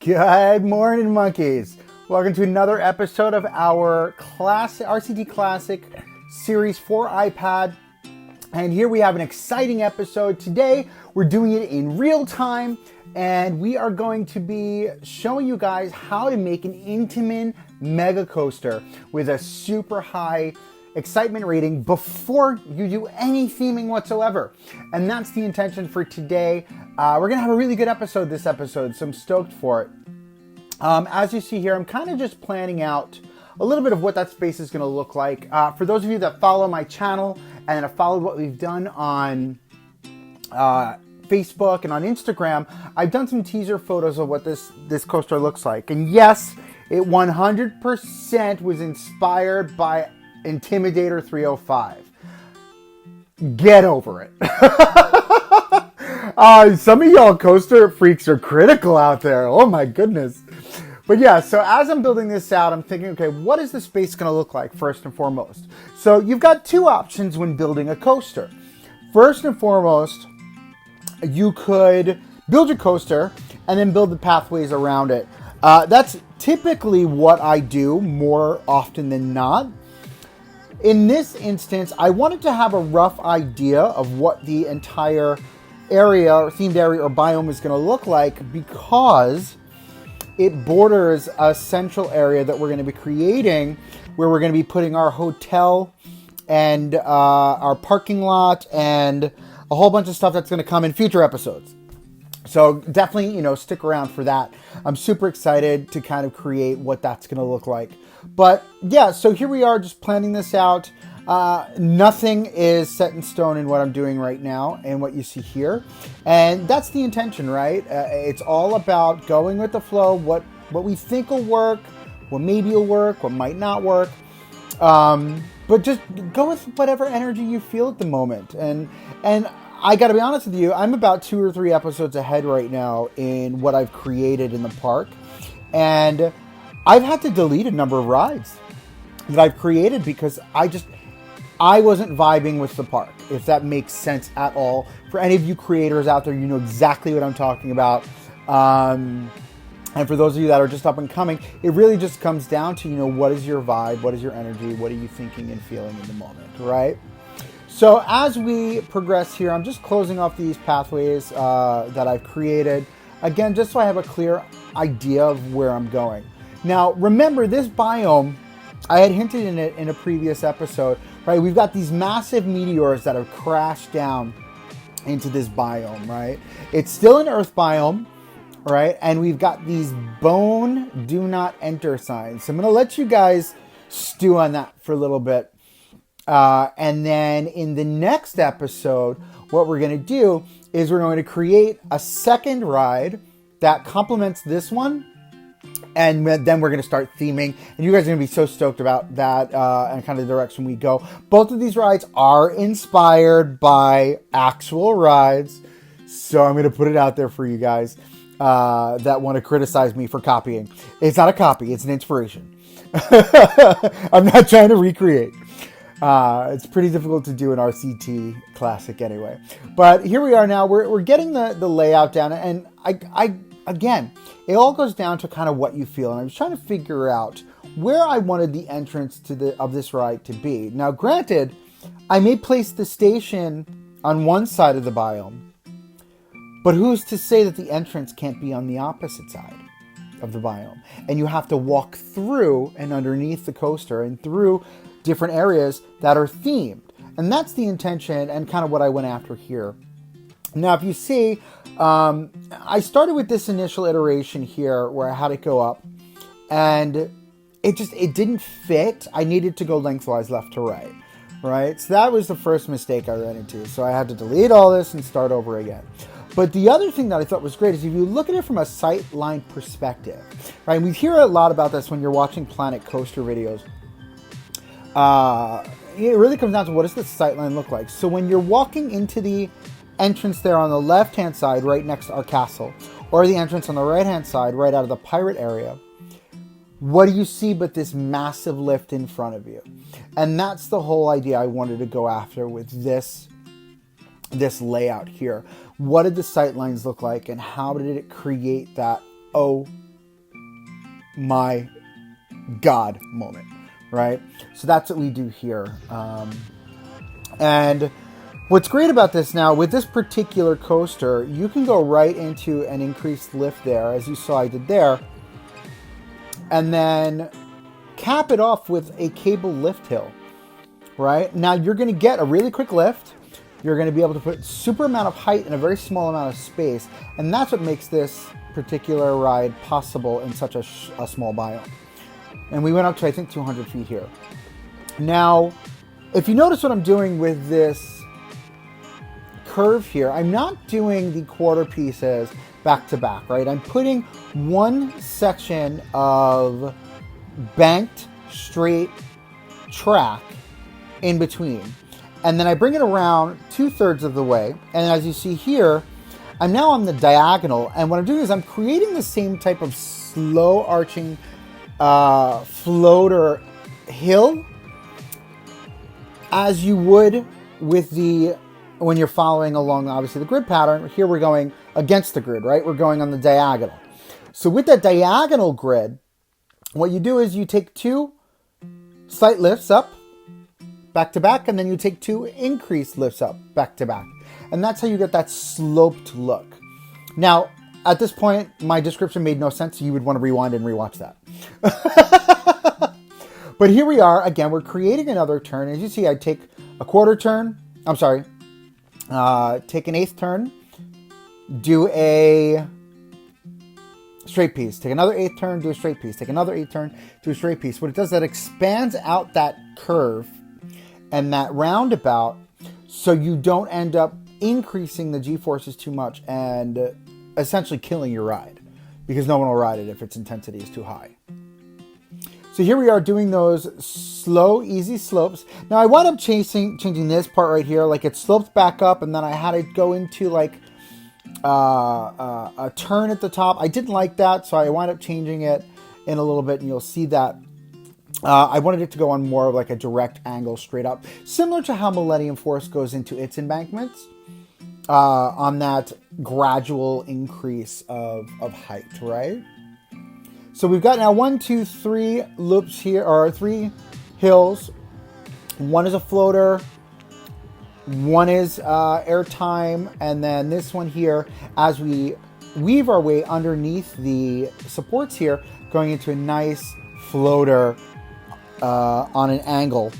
Good morning, monkeys. Welcome to another episode of our RCT Classic series for iPad. And here we have an exciting episode. Today, we're doing it in real time, and we are going to be showing you guys how to make an Intamin mega coaster with a super high excitement rating before you do any theming whatsoever. And that's the intention for today. We're gonna have a really good episode this episode, so I'm stoked for it. As you see here, I'm kind of just planning out a little bit of what that space is gonna look like. For those of you that follow my channel and have followed what we've done on Facebook and on Instagram, I've done some teaser photos of what this coaster looks like. And yes, it 100% was inspired by Intimidator 305. Get over it. Some of y'all coaster freaks are critical out there. Oh my goodness. But yeah, so as I'm building this out, I'm thinking, okay, what is the space going to look like first and foremost? So you've got two options when building a coaster. First and foremost, you could build your coaster and then build the pathways around it. That's typically what I do more often than not. In this instance, I wanted to have a rough idea of what the entire area or themed area or biome is going to look like, because it borders a central area that we're going to be creating where we're going to be putting our hotel and our parking lot and a whole bunch of stuff that's going to come in future episodes. So definitely, stick around for that. I'm super excited to kind of create what that's going to look like. But yeah, so here we are just planning this out. Nothing is set in stone in what I'm doing right now and what you see here. And that's the intention, right? It's all about going with the flow, what we think will work, what maybe will work, what might not work. But just go with whatever energy you feel at the moment. And I got to be honest with you, I'm about 2 or 3 episodes ahead right now in what I've created in the park. And I've had to delete a number of rides that I've created because I wasn't vibing with the park, if that makes sense at all. For any of you creators out there, you know exactly what I'm talking about. And for those of you that are just up and coming, it really just comes down to, what is your vibe? What is your energy? What are you thinking and feeling in the moment, right? So as we progress here, I'm just closing off these pathways that I've created. Again, just so I have a clear idea of where I'm going. Now, remember this biome, I had hinted in it in a previous episode, right? We've got these massive meteors that have crashed down into this biome, right? It's still an earth biome, right? And we've got these bone do not enter signs. So I'm going to let you guys stew on that for a little bit. And then in the next episode, what we're going to do is we're going to create a second ride that complements this one. And then we're going to start theming. And you guys are going to be so stoked about that and kind of the direction we go. Both of these rides are inspired by actual rides. So I'm going to put it out there for you guys that want to criticize me for copying. It's not a copy. It's an inspiration. I'm not trying to recreate. It's pretty difficult to do an RCT Classic anyway. But here we are now. We're getting the layout down. And again, it all goes down to kind of what you feel. And I was trying to figure out where I wanted the entrance of this ride to be. Now, granted, I may place the station on one side of the biome, but who's to say that the entrance can't be on the opposite side of the biome? And you have to walk through and underneath the coaster and through different areas that are themed. And that's the intention and kind of what I went after here. Now, if you see, I started with this initial iteration here where I had it go up, and it didn't fit. I needed to go lengthwise left to right? So that was the first mistake I ran into. So I had to delete all this and start over again. But the other thing that I thought was great is if you look at it from a sightline perspective, right? And we hear a lot about this when you're watching Planet Coaster videos. It really comes down to what does the sightline look like. So when you're walking into the entrance there on the left-hand side, right next to our castle, or the entrance on the right-hand side, right out of the pirate area, what do you see but this massive lift in front of you? And that's the whole idea I wanted to go after with this layout here. What did the sightlines look like, and how did it create that, oh my God moment, right? So that's what we do here. And what's great about this now, with this particular coaster, you can go right into an increased lift there, as you saw I did there, and then cap it off with a cable lift hill, right? Now you're going to get a really quick lift. You're going to be able to put super amount of height in a very small amount of space, and that's what makes this particular ride possible in such a small biome. And we went up to, I think, 200 feet here. Now, if you notice what I'm doing with this curve here, I'm not doing the quarter pieces back to back, right? I'm putting one section of banked straight track in between. And then I bring it around 2/3 of the way. And as you see here, I'm now on the diagonal. And what I'm doing is I'm creating the same type of slow arching floater hill as you would with when you're following along, obviously, the grid pattern. Here we're going against the grid, right? We're going on the diagonal. So with that diagonal grid, what you do is you take 2 slight lifts up, back to back, and then you take 2 increased lifts up, back to back. And that's how you get that sloped look. Now, at this point, my description made no sense, so you would want to rewind and rewatch that. But here we are. Again, we're creating another turn. As you see, I take a quarter turn. I'm sorry. Take an eighth turn. Do a straight piece. Take another eighth turn. Do a straight piece. Take another eighth turn. Do a straight piece. What it does, that expands out that curve and that roundabout, so you don't end up increasing the G-forces too much and essentially killing your ride, because no one will ride it if its intensity is too high. So here we are doing those slow, easy slopes. Now I wound up changing this part right here, like it sloped back up, and then I had to go into like a turn at the top. I didn't like that, so I wound up changing it in a little bit, and you'll see that. I wanted it to go on more of like a direct angle straight up, similar to how Millennium Force goes into its embankments, on that gradual increase of height, right? So we've got now 1, 2, 3 loops here, or 3 hills. One is a floater, one is airtime, and then this one here, as we weave our way underneath the supports here, going into a nice floater on an angle,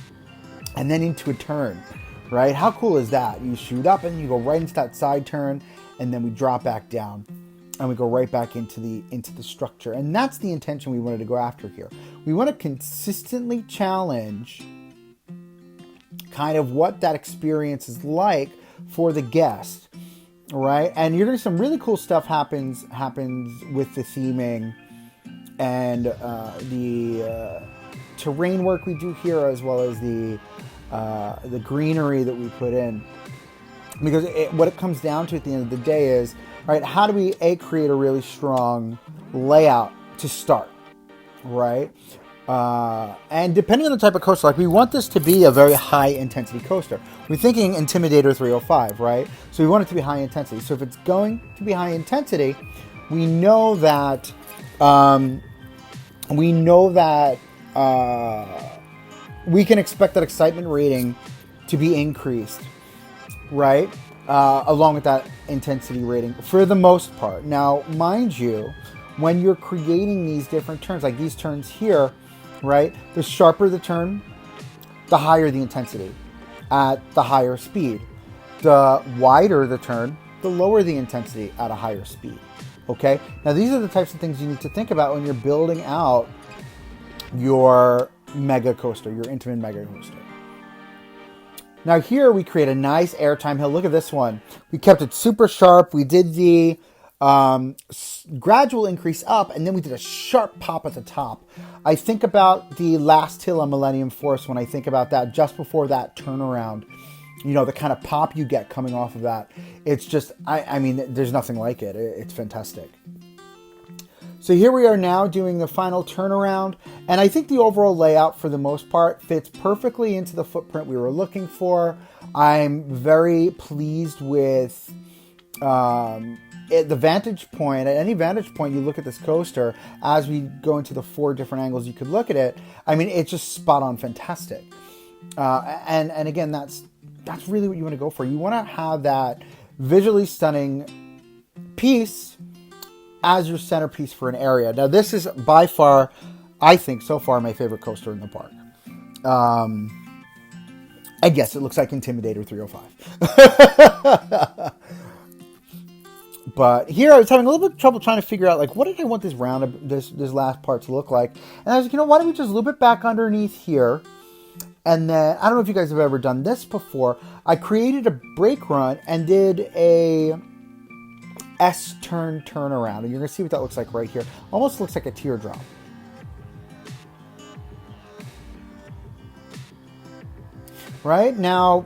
and then into a turn, right? How cool is that? You shoot up and you go right into that side turn, and then we drop back down, and we go right back into the structure. And that's the intention we wanted to go after here. We want to consistently challenge kind of what that experience is like for the guest, right? And you're going to see some really cool stuff happens with the theming and the terrain work we do here, as well as the greenery that we put in. Because what it comes down to at the end of the day is, right, how do we create a really strong layout to start, right? And depending on the type of coaster, like we want this to be a very high intensity coaster. We're thinking Intimidator 305, right? So we want it to be high intensity. So if it's going to be high intensity, we know that we can expect that excitement rating to be increased, right? Along with that intensity rating for the most part. Now, mind you, when you're creating these different turns, like these turns here, right? The sharper the turn, the higher the intensity at the higher speed. The wider the turn, the lower the intensity at a higher speed. Okay? Now, these are the types of things you need to think about when you're building out your mega coaster, your Intamin mega coaster. Now here we create a nice airtime hill. Look at this one. We kept it super sharp. We did the gradual increase up, and then we did a sharp pop at the top. I think about the last hill on Millennium Force when I think about that, just before that turnaround. You know, the kind of pop you get coming off of that. It's just, I mean, there's nothing like it. It's fantastic. So here we are now doing the final turnaround, and I think the overall layout for the most part fits perfectly into the footprint we were looking for. I'm very pleased with at the vantage point, at any vantage point you look at this coaster, as we go into the 4 different angles you could look at it, I mean, it's just spot on fantastic. And again, that's really what you want to go for. You want to have that visually stunning piece as your centerpiece for an area. Now, this is by far, I think, so far, my favorite coaster in the park. I guess it looks like Intimidator 305. But here I was having a little bit of trouble trying to figure out, like, what did I want this this last part to look like? And I was like, why don't we just loop it back underneath here? And then, I don't know if you guys have ever done this before. I created a brake run and did a S-turn turnaround. And you're going to see what that looks like right here. Almost looks like a teardrop. Right? Now,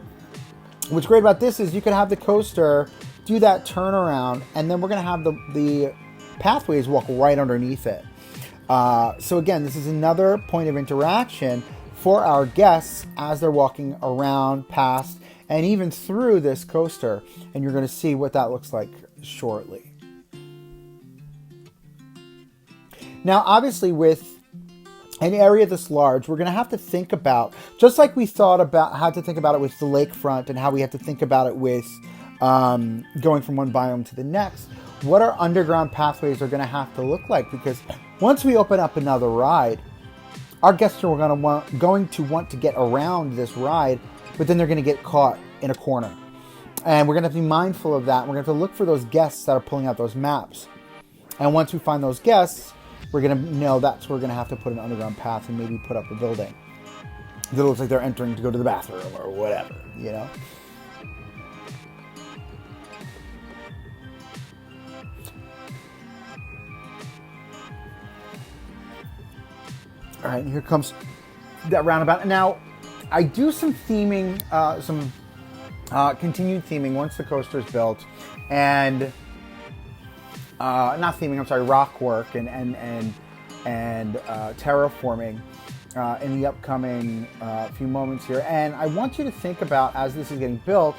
what's great about this is you can have the coaster do that turnaround, and then we're going to have the pathways walk right underneath it. So again, this is another point of interaction for our guests as they're walking around, past, and even through this coaster. And you're going to see what that looks like shortly. Now, obviously, with an area this large, we're going to have to think about, just like we had to think about it with the lakefront and how we have to think about it with going from one biome to the next, what our underground pathways are going to have to look like. Because once we open up another ride, our guests are going to want to get around this ride, but then they're going to get caught in a corner. And we're going to have to be mindful of that. We're going to have to look for those guests that are pulling out those maps. And once we find those guests, we're going to know that's where we're going to have to put an underground path and maybe put up a building that looks like they're entering to go to the bathroom or whatever, you know? All right, and here comes that roundabout. Now, I do some theming, continued theming once the coaster is built, and not theming, I'm sorry, rock work and terraforming in the upcoming few moments here. And I want you to think about, as this is getting built,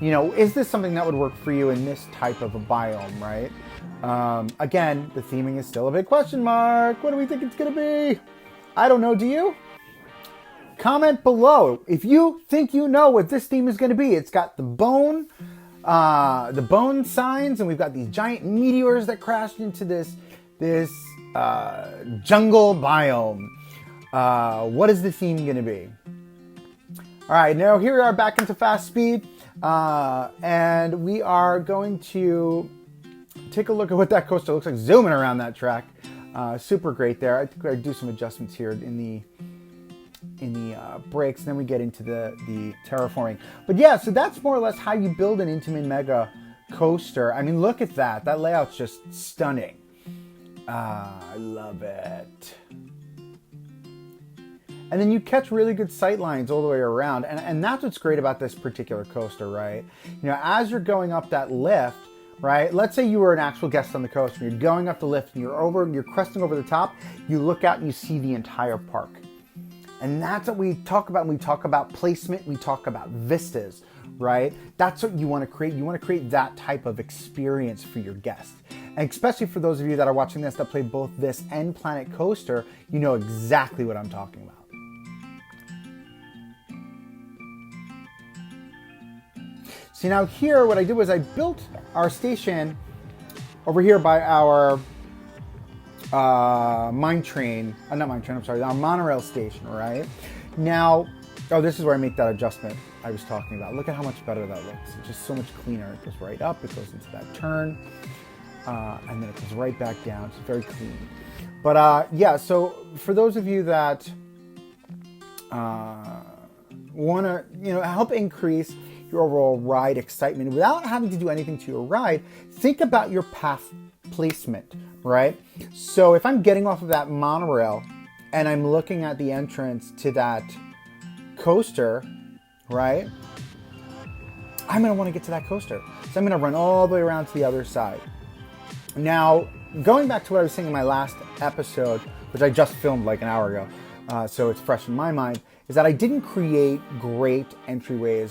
is this something that would work for you in this type of a biome, right? Again, the theming is still a big question mark. What do we think it's going to be? I don't know. Do you? Comment below if you think you know what this theme is going to be. It's got the bone signs, and we've got these giant meteors that crashed into this jungle biome. What is the theme going to be? All right, now here we are back into fast speed, and we are going to take a look at what that coaster looks like, zooming around that track. Super great there. I think I do some adjustments here in the brakes, and then we get into the terraforming. But yeah, so that's more or less how you build an Intamin Mega coaster. I mean, look at that. That layout's just stunning. I love it. And then you catch really good sight lines all the way around. And that's what's great about this particular coaster, right? As you're going up that lift, right? Let's say you were an actual guest on the coaster, and you're going up the lift, and you're cresting over the top, you look out and you see the entire park. And that's what we talk about when we talk about placement, we talk about vistas, right? That's what you want to create. You want to create that type of experience for your guests. And especially for those of you that are watching this that play both this and Planet Coaster, you know exactly what I'm talking about. See, now here, what I did was I built our station over here by our our monorail station, right? Now, this is where I make that adjustment I was talking about. Look at how much better that looks. It's just so much cleaner. It goes right up, it goes into that turn, and then it goes right back down. It's very clean. But yeah, so for those of you that want to, help increase your overall ride excitement without having to do anything to your ride, think about your path placement, right? So if I'm getting off of that monorail and I'm looking at the entrance to that coaster, right? I'm going to want to get to that coaster. So I'm going to run all the way around to the other side. Now, going back to what I was saying in my last episode, which I just filmed like an hour ago, so it's fresh in my mind, is that I didn't create a great entryway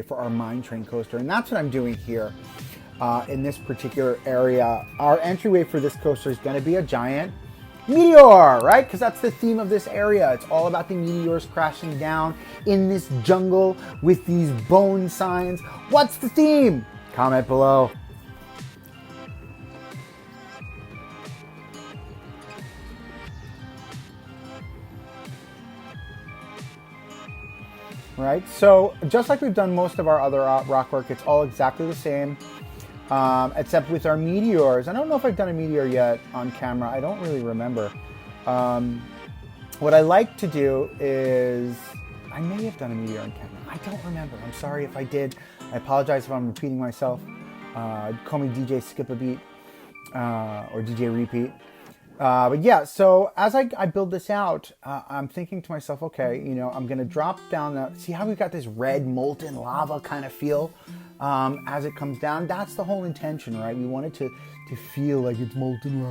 for our mine train coaster. And that's what I'm doing here. in this particular area. Our entryway for this coaster is going to be a giant meteor, right? Because that's the theme of this area. It's all about the meteors crashing down in this jungle with these bone signs. What's the theme? Comment below. Right, so just like we've done most of our other rock work, it's all exactly the same, except with our meteors. I don't know if I've done a meteor yet on camera. I don't really remember. What I like to do is, I may have done a meteor on camera. I don't remember. I'm sorry if I did. I apologize if I'm repeating myself. Call me DJ Skip a Beat or DJ Repeat. But yeah, so as I build this out, I'm thinking to myself, okay, you know, I'm going to drop down, see how we've got this red molten lava kind of feel as it comes down. That's the whole intention, right? We want it to feel like it's molten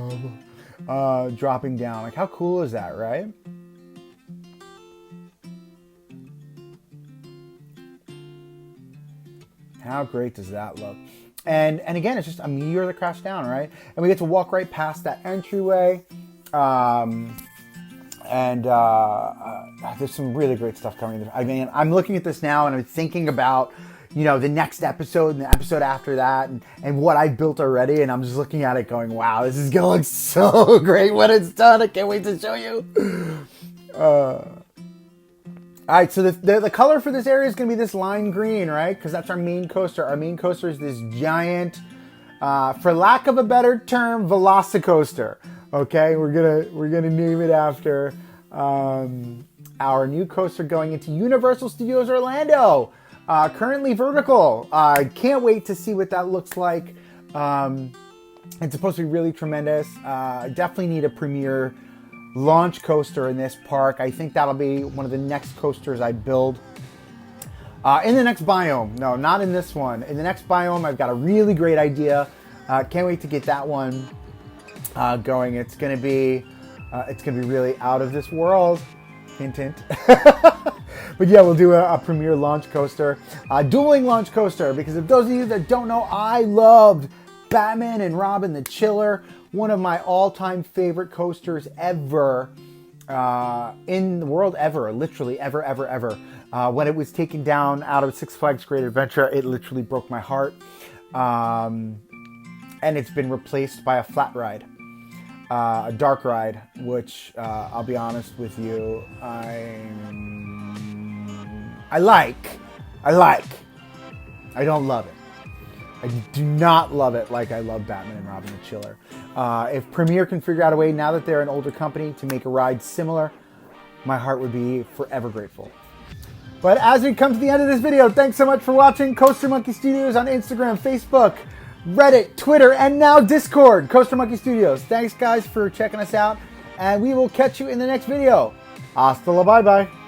lava dropping down. Like, how cool is that, right? How great does that look? And again, it's just a meteor that crashed down, right? And we get to walk right past that entryway. There's some really great stuff coming. I mean, I'm looking at this now and I'm thinking about, you know, the next episode and the episode after that and what I built already. And I'm just looking at it going, wow, this is going to look so great when it's done. I can't wait to show you. All right, so the color for this area is going to be this lime green, right? Because that's our main coaster. Our main coaster is this giant, for lack of a better term, Velocicoaster. Okay, we're gonna name it after our new coaster going into Universal Studios Orlando. Currently vertical. I can't wait to see what that looks like. It's supposed to be really tremendous. Definitely need a premiere launch coaster in this park. I think that'll be one of the next coasters I build in the next biome. No, not in this one. In the next biome, I've got a really great idea. Can't wait to get that one going. It's gonna be really out of this world. Hint, hint. But yeah, we'll do a premiere launch coaster, dueling launch coaster. Because if those of you that don't know, I loved Batman and Robin the Chiller. One of my all-time favorite coasters ever in the world, ever, literally ever. When it was taken down out of Six Flags Great Adventure, it literally broke my heart. And it's been replaced by a flat ride, a dark ride, which I'll be honest with you, I like. I don't love it. I do not love it like I love Batman and Robin the Chiller. If Premiere can figure out a way, now that they're an older company, to make a ride similar, my heart would be forever grateful. But as we come to the end of this video, thanks so much for watching. Coaster Monkey Studios on Instagram, Facebook, Reddit, Twitter, and now Discord. Coaster Monkey Studios. Thanks, guys, for checking us out. And we will catch you in the next video. Hasta la bye-bye.